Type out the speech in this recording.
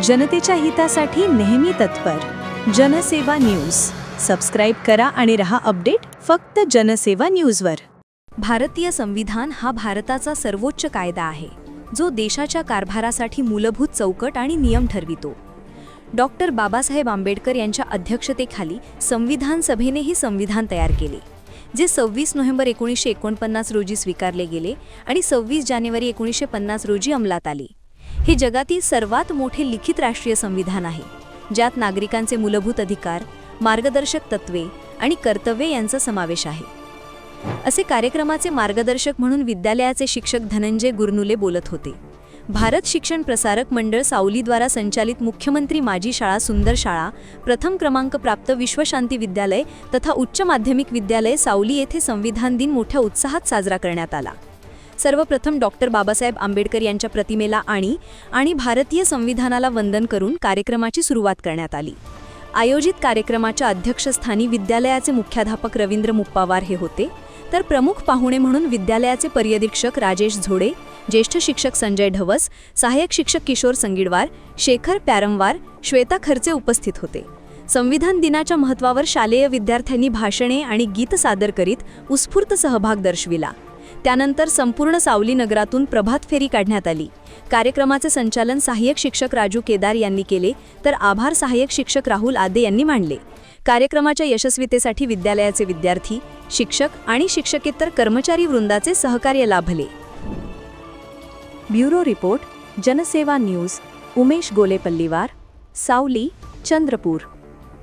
जनतेच्या हितासाठी नेहमी तत्पर जनसेवा न्यूज सबस्क्राइब करा आणि रहा अपडेट फक्त जनसेवा न्यूजवर। भारतीय संविधान हा भारताचा सर्वोच्च कायदा आहे जो देशाच्या कारभारासाठी मूलभूत चौकट आणि नियम ठरवितो। डॉक्टर बाबासाहेब आंबेडकर यांच्या अध्यक्षतेखाली संविधान सभेने हे संविधान तयार केले जे 26 नोव्हेंबर 1949 रोजी स्वीकारले गेले आणि 26 जानेवारी 1950 रोजी अंमलात आले। हे जगातील सर्वात मोठे लिखित राष्ट्रीय संविधान आहे ज्यात नागरिकांचे मूलभूत अधिकार, मार्गदर्शक तत्त्वे आणि कर्तव्ये यांचा समावेश आहे। असे कार्यक्रमाचे मार्गदर्शक म्हणून विद्यालयाचे शिक्षक धनंजय गुरनुले बोलत होते। भारत शिक्षण प्रसारक मंडळ सावलीद्वारा संचालित मुख्यमंत्री माझी शाळा सुंदर शाळा, प्रथम क्रमांक प्राप्त विश्वशांती विद्यालय तथा उच्च माध्यमिक विद्यालय सावली येथे संविधान दिन मोठ्या उत्साहात साजरा करण्यात आला। सर्वप्रथम डॉक्टर बाबासाहेब आंबेडकर यांच्या प्रतिमेला आणि भारतीय संविधानाला वंदन करून कार्यक्रमाची सुरुवात करण्यात आली। आयोजित कार्यक्रमाच्या अध्यक्षस्थानी विद्यालयाचे मुख्याध्यापक रवींद्र मुप्पावार हे होते, तर प्रमुख पाहुणे म्हणून विद्यालयाचे पर्यवेक्षक राजेश झोडे, ज्येष्ठ शिक्षक संजय ढवस, सहाय्यक शिक्षक किशोर संगीडवार, शेखर प्यारमवार, श्वेता खर्चे उपस्थित होते। संविधान दिनाच्या महत्त्वावर शालेय विद्यार्थ्यांनी भाषणे आणि गीत सादर करीत उत्स्फूर्त सहभाग दर्शविला। त्यानंतर संपूर्ण सावली नगरातून प्रभात फेरी काढण्यात आली। कार्यक्रमाचे संचालन सहाय्यक शिक्षक राजू केदार यांनी केले, तर आभार सहाय्यक शिक्षक राहुल आदे यांनी मांडले। कार्यक्रमाच्या यशस्वीतेसाठी विद्यालयाचे विद्यार्थी, शिक्षक आणि शिक्षकेतर कर्मचारी वृंदाचे सहकार्य लाभले। ब्युरो रिपोर्ट जनसेवा न्यूज, उमेश गोलेपल्लीवार, सावली, चंद्रपूर।